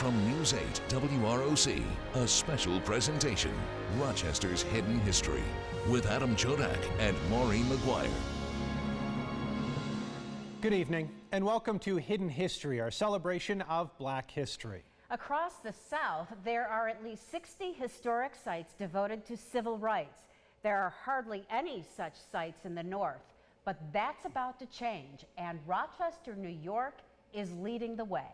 From News 8 WROC, a special presentation, Rochester's Hidden History, with Adam Chodak and Maureen McGuire. Good evening, and welcome to Hidden History, our celebration of Black history. Across the South, there are at least 60 historic sites devoted to civil rights. There are hardly any such sites in the North, but that's about to change, and Rochester, New York is leading the way.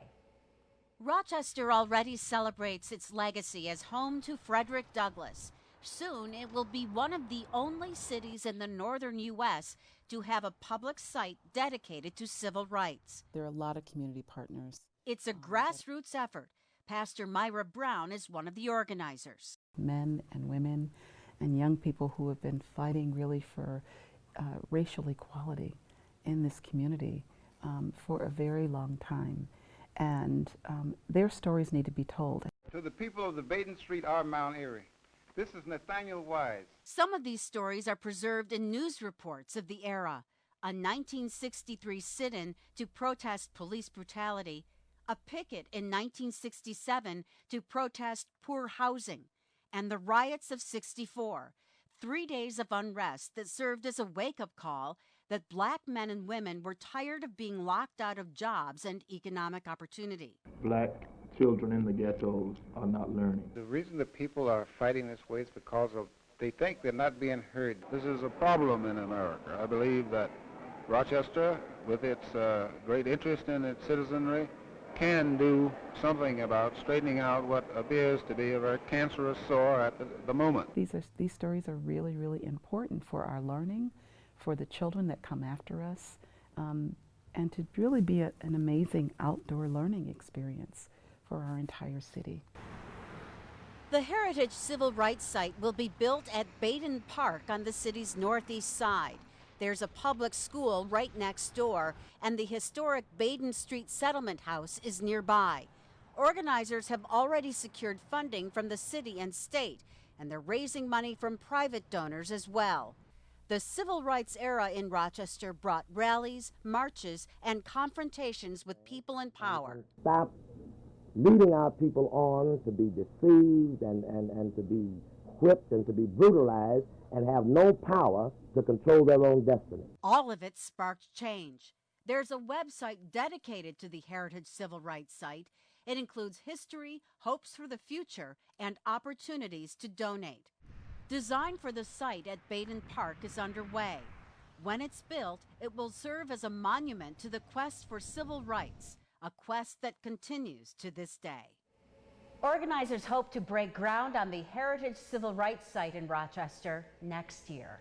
Rochester already celebrates its legacy as home to Frederick Douglass. Soon, it will be one of the only cities in the northern U.S. to have a public site dedicated to civil rights. There are a lot of community partners. It's a grassroots effort. Pastor Myra Brown is one of the organizers. Men and women and young people who have been fighting really for racial equality in this community for a very long time. And their stories need to be told. To the people of the Baden Street R. Mount Erie, this is Nathaniel Wise. Some of these stories are preserved in news reports of the era. A 1963 sit-in to protest police brutality, a picket in 1967 to protest poor housing, and the riots of '64, 3 days of unrest that served as a wake-up call that Black men and women were tired of being locked out of jobs and economic opportunity. Black children in the ghettos are not learning. The reason that people are fighting this way is because they think they're not being heard. This is a problem in America. I believe that Rochester, with its great interest in its citizenry, can do something about straightening out what appears to be a very cancerous sore at the moment. These stories are really, really important for our learning, for the children that come after us, and to really be an amazing outdoor learning experience for our entire city. The Heritage Civil Rights Site will be built at Baden Park on the city's northeast side. There's a public school right next door, and the historic Baden Street Settlement House is nearby. Organizers have already secured funding from the city and state, and they're raising money from private donors as well. The civil rights era in Rochester brought rallies, marches, and confrontations with people in power. Stop leading our people on to be deceived and to be whipped and to be brutalized and have no power to control their own destiny. All of it sparked change. There's a website dedicated to the Heritage Civil Rights Site. It includes history, hopes for the future, and opportunities to donate. Design for the site at Baden Park is underway. When it's built, it will serve as a monument to the quest for civil rights, a quest that continues to this day. Organizers hope to break ground on the Heritage Civil Rights Site in Rochester next year.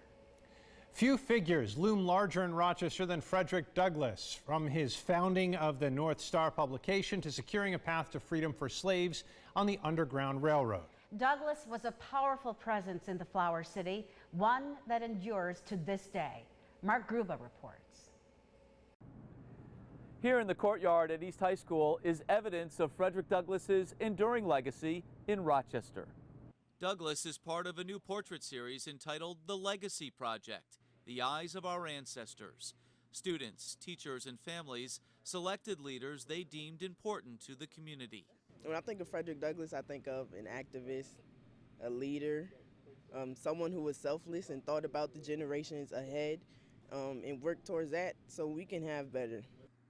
Few figures loom larger in Rochester than Frederick Douglass, from his founding of the North Star publication to securing a path to freedom for slaves on the Underground Railroad. Douglass was a powerful presence in the Flower City, one that endures to this day. Mark Gruba reports. Here in the courtyard at East High School is evidence of Frederick Douglass's enduring legacy in Rochester. Douglass is part of a new portrait series entitled The Legacy Project, The Eyes of Our Ancestors. Students, teachers, and families selected leaders they deemed important to the community. When I think of Frederick Douglass, I think of an activist, a leader, someone who was selfless and thought about the generations ahead and worked towards that so we can have better.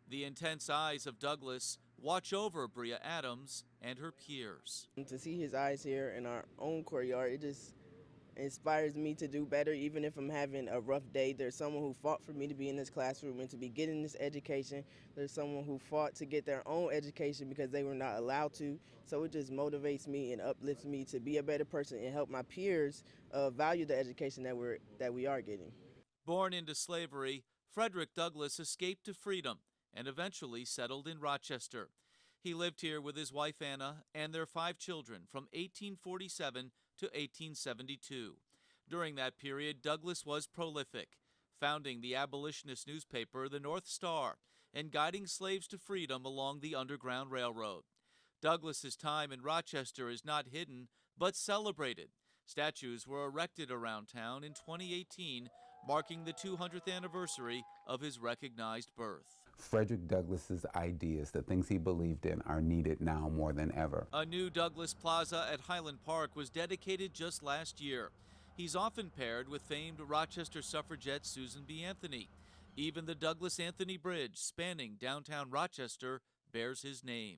The intense eyes of Douglass watch over Bria Adams and her peers. To see his eyes here in our own courtyard, it just inspires me to do better. Even if I'm having a rough day, there's someone who fought for me to be in this classroom and to be getting this education. There's someone who fought to get their own education because they were not allowed to. So it just motivates me and uplifts me to be a better person and help my peers value the education that we are getting. Born into slavery, Frederick Douglass escaped to freedom and eventually settled in Rochester. He lived here with his wife Anna and their 5 children from 1847 to 1872. During that period, Douglass was prolific, founding the abolitionist newspaper, the North Star, and guiding slaves to freedom along the Underground Railroad. Douglass's time in Rochester is not hidden, but celebrated. Statues were erected around town in 2018, marking the 200th anniversary of his recognized birth. Frederick Douglass's ideas, the things he believed in, are needed now more than ever. A new Douglass Plaza at Highland Park was dedicated just last year. He's often paired with famed Rochester suffragette Susan B. Anthony. Even the Douglass Anthony Bridge, spanning downtown Rochester, bears his name.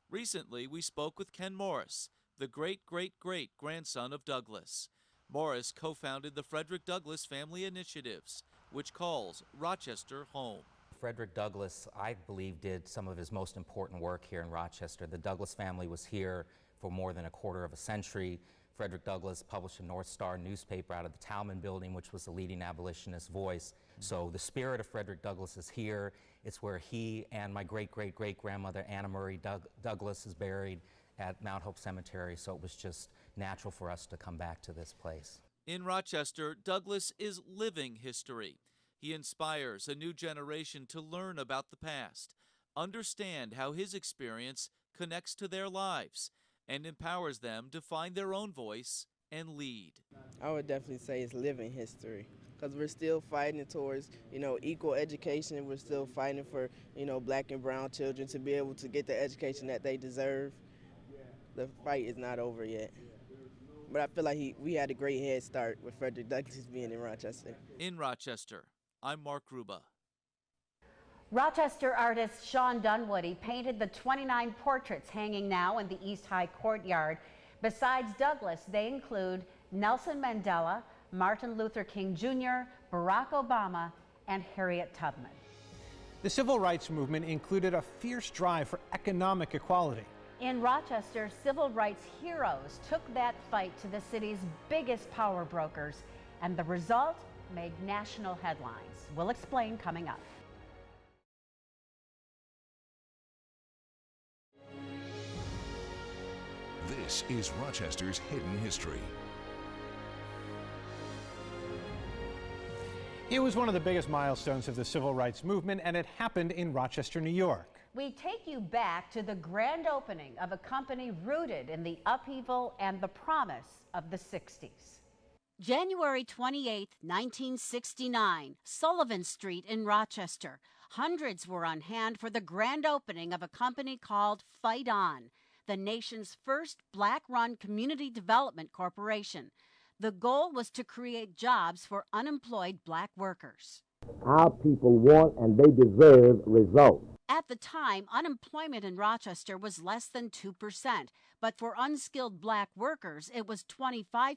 Recently, we spoke with Ken Morris, the great-great-great-grandson of Douglass. Morris co-founded the Frederick Douglass Family Initiatives, which calls Rochester home. Frederick Douglass, I believe, did some of his most important work here in Rochester. The Douglass family was here for more than a quarter of a century. Frederick Douglass published a North Star newspaper out of the Talman Building, which was the leading abolitionist voice. So the spirit of Frederick Douglass is here. It's where he and my great-great-great-grandmother Anna Murray Douglass is buried at Mount Hope Cemetery, so it was just natural for us to come back to this place. In Rochester, Douglass is living history. He inspires a new generation to learn about the past, understand how his experience connects to their lives, and empowers them to find their own voice and lead. I would definitely say it's living history, because we're still fighting towards, equal education. We're still fighting for, black and brown children to be able to get the education that they deserve. The fight is not over yet. But I feel like we had a great head start with Frederick Douglass being in Rochester. In Rochester, I'm Mark Ruba. Rochester artist Sean Dunwoody painted the 29 portraits hanging now in the East High Courtyard. Besides Douglass, they include Nelson Mandela, Martin Luther King Jr., Barack Obama, and Harriet Tubman. The civil rights movement included a fierce drive for economic equality. In Rochester, civil rights heroes took that fight to the city's biggest power brokers, and the result made national headlines. We'll explain coming up. This is Rochester's Hidden History. It was one of the biggest milestones of the civil rights movement, and it happened in Rochester, New York. We take you back to the grand opening of a company rooted in the upheaval and the promise of the 60s. January 28, 1969, Sullivan Street in Rochester. Hundreds were on hand for the grand opening of a company called Fight On, the nation's first black-run community development corporation. The goal was to create jobs for unemployed black workers. Our people want and they deserve results. At the time, unemployment in Rochester was less than 2%, but for unskilled black workers, it was 25%.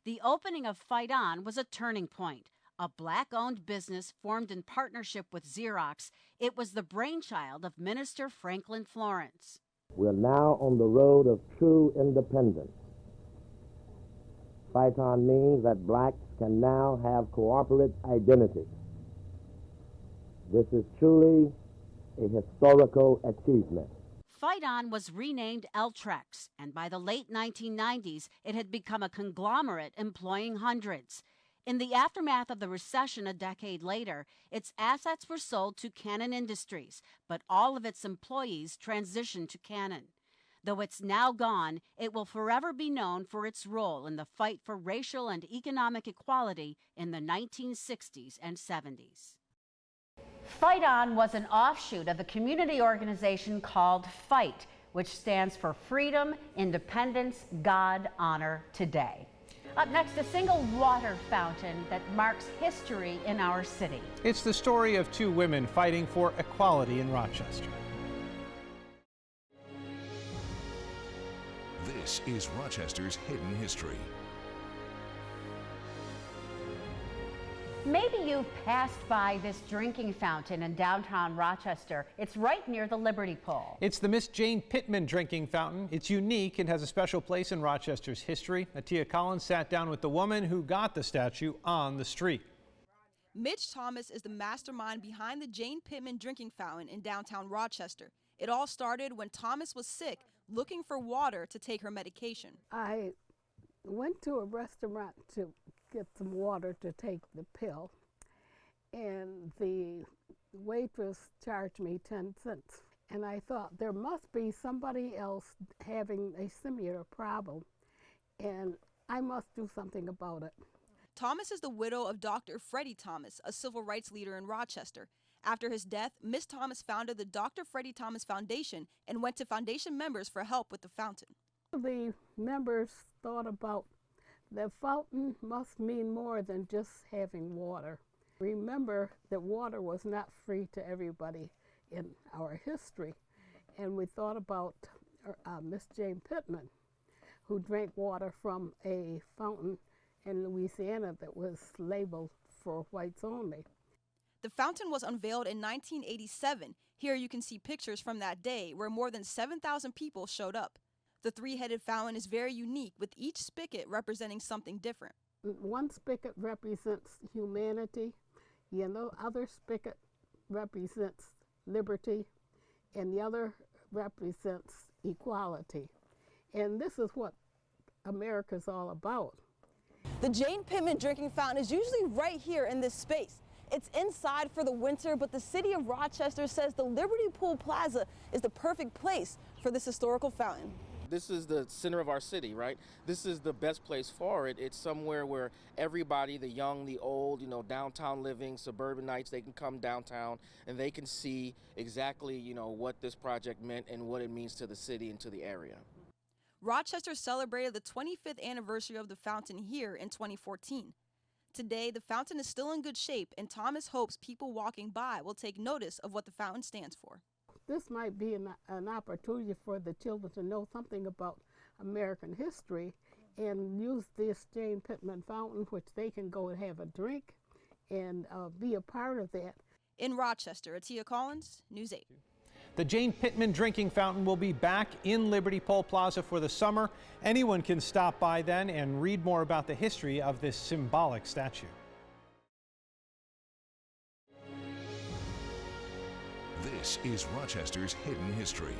The opening of Fight On was a turning point. A black-owned business formed in partnership with Xerox. It was the brainchild of Minister Franklin Florence. We're now on the road of true independence. Fight On means that blacks can now have cooperative identity. This is truly a historical achievement. Fight On was renamed Eltrex, and by the late 1990s, it had become a conglomerate employing hundreds. In the aftermath of the recession a decade later, its assets were sold to Canon Industries, but all of its employees transitioned to Canon. Though it's now gone, it will forever be known for its role in the fight for racial and economic equality in the 1960s and 70s. Fight On was an offshoot of a community organization called FIGHT, which stands for Freedom, Independence, God, Honor, Today. Up next, a single water fountain that marks history in our city. It's the story of two women fighting for equality in Rochester. This is Rochester's Hidden History. Maybe you've passed by this drinking fountain in downtown Rochester. It's right near the Liberty Pole. It's the Miss Jane Pittman drinking fountain. It's unique and has a special place in Rochester's history. Atia Collins sat down with the woman who got the statue on the street. Mitch Thomas is the mastermind behind the Jane Pittman drinking fountain in downtown Rochester. It all started when Thomas was sick, looking for water to take her medication. I went to a restaurant to get some water to take the pill, and the waitress charged me 10 cents. And I thought there must be somebody else having a similar problem, and I must do something about it. Thomas is the widow of Dr. Freddie Thomas, a civil rights leader in Rochester. After his death, Miss Thomas founded the Dr. Freddie Thomas Foundation and went to foundation members for help with the fountain. The members thought about the fountain must mean more than just having water. Remember that water was not free to everybody in our history. And we thought about Miss Jane Pittman, who drank water from a fountain in Louisiana that was labeled for whites only. The fountain was unveiled in 1987. Here you can see pictures from that day where more than 7,000 people showed up. The three-headed fountain is very unique, with each spigot representing something different. One spigot represents humanity, the other spigot represents liberty, and the other represents equality. And this is what America's all about. The Jane Pittman drinking fountain is usually right here in this space. It's inside for the winter, but the city of Rochester says the Liberty Pool Plaza is the perfect place for this historical fountain. This is the center of our city, right? This is the best place for it. It's somewhere where everybody, the young, the old, downtown living, suburbanites, they can come downtown and they can see exactly, what this project meant and what it means to the city and to the area. Rochester celebrated the 25th anniversary of the fountain here in 2014. Today, the fountain is still in good shape, and Thomas hopes people walking by will take notice of what the fountain stands for. This might be an opportunity for the children to know something about American history and use this Jane Pittman fountain, which they can go and have a drink and be a part of that. In Rochester, Atia Collins, News 8. The Jane Pittman drinking fountain will be back in Liberty Pole Plaza for the summer. Anyone can stop by then and read more about the history of this symbolic statue. This is Rochester's Hidden History.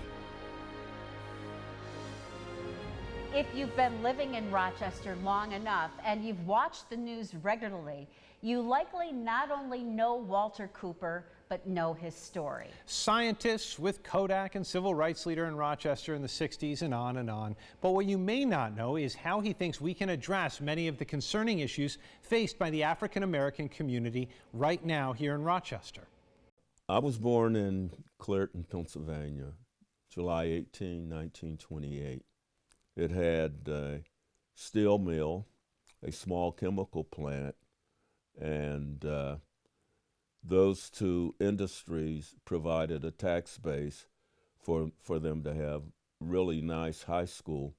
If you've been living in Rochester long enough and you've watched the news regularly, you likely not only know Walter Cooper, but know his story. Scientists with Kodak and civil rights leader in Rochester in the 60s and on and on. But what you may not know is how he thinks we can address many of the concerning issues faced by the African American community right now here in Rochester. I was born in Clairton, Pennsylvania, July 18, 1928. It had a steel mill, a small chemical plant, and those two industries provided a tax base for them to have really nice high school.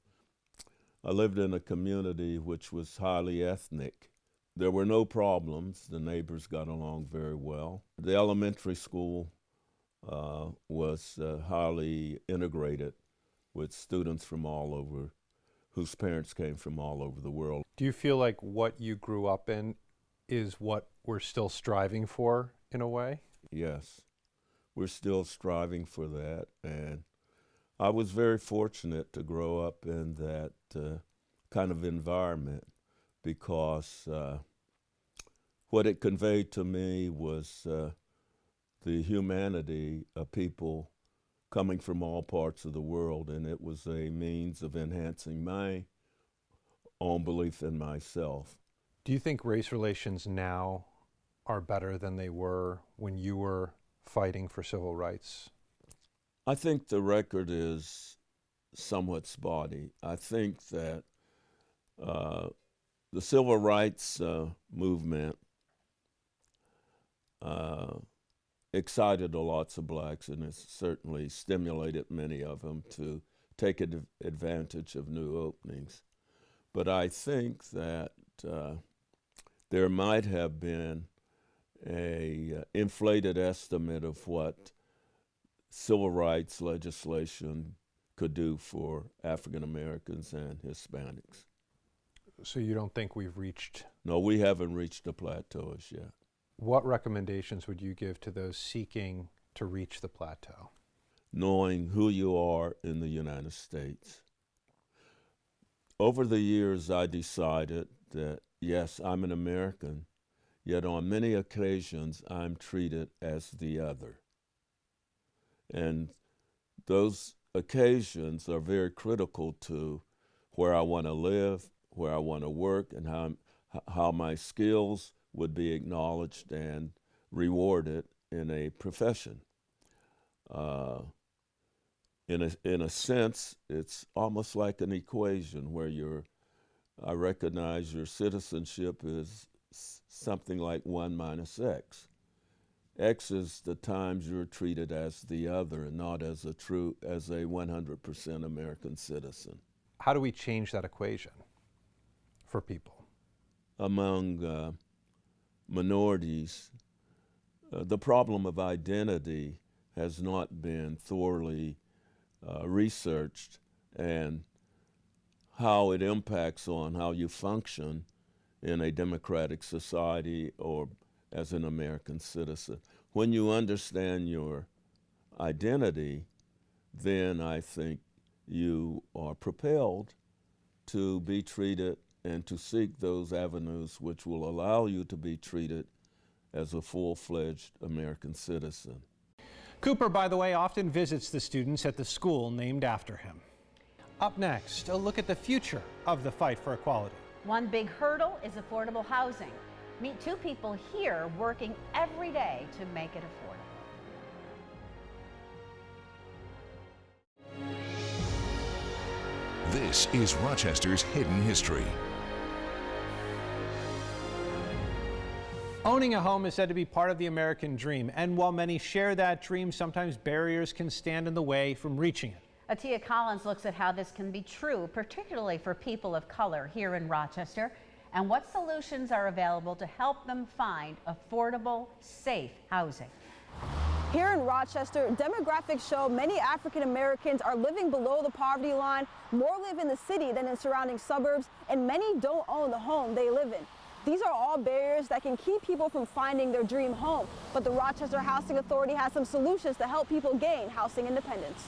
I lived in a community which was highly ethnic. There were no problems. The neighbors got along very well. The elementary school was highly integrated with students from all over, whose parents came from all over the world. Do you feel like what you grew up in is what we're still striving for in a way? Yes, we're still striving for that. And I was very fortunate to grow up in that kind of environment, because what it conveyed to me was the humanity of people coming from all parts of the world, and it was a means of enhancing my own belief in myself. Do you think race relations now are better than they were when you were fighting for civil rights? I think the record is somewhat spotty. I think that the civil rights movement excited lots of blacks, and it certainly stimulated many of them to take advantage of new openings. But I think that there might have been a inflated estimate of what civil rights legislation could do for African Americans and Hispanics. So you don't think we've reached? No, we haven't reached a plateau as yet. What recommendations would you give to those seeking to reach the plateau? Knowing who you are in the United States. Over the years, I decided that, yes, I'm an American, yet on many occasions, I'm treated as the other. And those occasions are very critical to where I want to live, where I want to work, and how my skills would be acknowledged and rewarded in a profession. In a sense, it's almost like an equation where I recognize your citizenship is something like 1 minus X. X is the times you're treated as the other and not as a 100% American citizen. How do we change that equation for people? Among minorities, the problem of identity has not been thoroughly researched, and how it impacts on how you function in a democratic society or as an American citizen. When you understand your identity, then I think you are propelled to be treated and to seek those avenues which will allow you to be treated as a full-fledged American citizen. Cooper, by the way, often visits the students at the school named after him. Up next, a look at the future of the fight for equality. One big hurdle is affordable housing. Meet two people here working every day to make it affordable. This is Rochester's Hidden History. Owning a home is said to be part of the American dream, and while many share that dream, sometimes barriers can stand in the way from reaching it. Atia Collins looks at how this can be true, particularly for people of color here in Rochester, and what solutions are available to help them find affordable, safe housing. Here in Rochester, demographics show many African Americans are living below the poverty line. More live in the city than in surrounding suburbs, and many don't own the home they live in. These are all barriers that can keep people from finding their dream home. But the Rochester Housing Authority has some solutions to help people gain housing independence.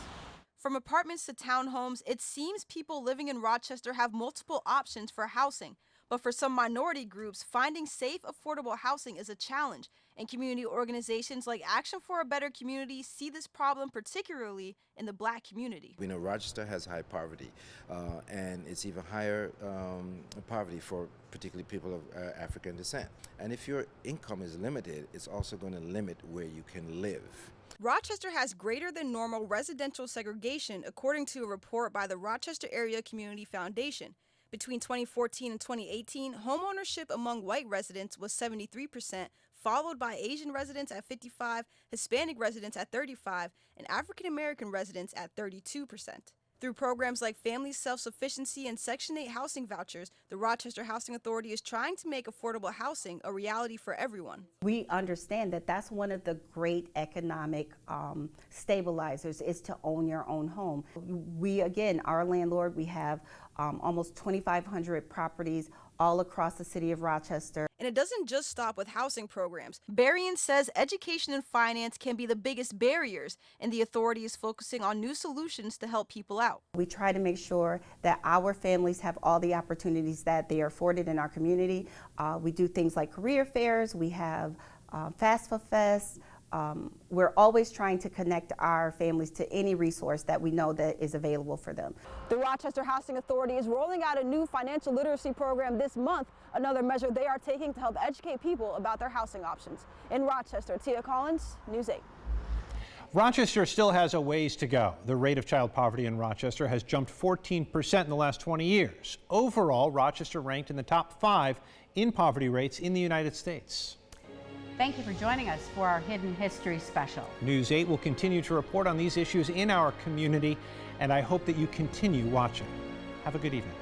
From apartments to townhomes, it seems people living in Rochester have multiple options for housing. But for some minority groups, finding safe, affordable housing is a challenge. And community organizations like Action for a Better Community see this problem particularly in the Black community. We know Rochester has high poverty, and it's even higher poverty for particularly people of African descent. And if your income is limited, it's also going to limit where you can live. Rochester has greater than normal residential segregation, according to a report by the Rochester Area Community Foundation. Between 2014 and 2018, homeownership among white residents was 73%, followed by Asian residents at 55%, Hispanic residents at 35%, and African American residents at 32%. Through programs like Family Self-Sufficiency and Section 8 housing vouchers, the Rochester Housing Authority is trying to make affordable housing a reality for everyone. We understand that that's one of the great economic stabilizers is to own your own home. We, again, our landlord, we have almost 2,500 properties all across the city of Rochester. And it doesn't just stop with housing programs. Berrien says education and finance can be the biggest barriers, and the authority is focusing on new solutions to help people out. We try to make sure that our families have all the opportunities that they are afforded in our community. We do things like career fairs, we have FAFSA Fest. We're always trying to connect our families to any resource that we know that is available for them. The Rochester Housing Authority is rolling out a new financial literacy program this month, another measure they are taking to help educate people about their housing options. In Rochester, Tia Collins, News 8. Rochester still has a ways to go. The rate of child poverty in Rochester has jumped 14% in the last 20 years. Overall, Rochester ranked in the top 5 in poverty rates in the United States. Thank you for joining us for our Hidden History special. News 8 will continue to report on these issues in our community, and I hope that you continue watching. Have a good evening.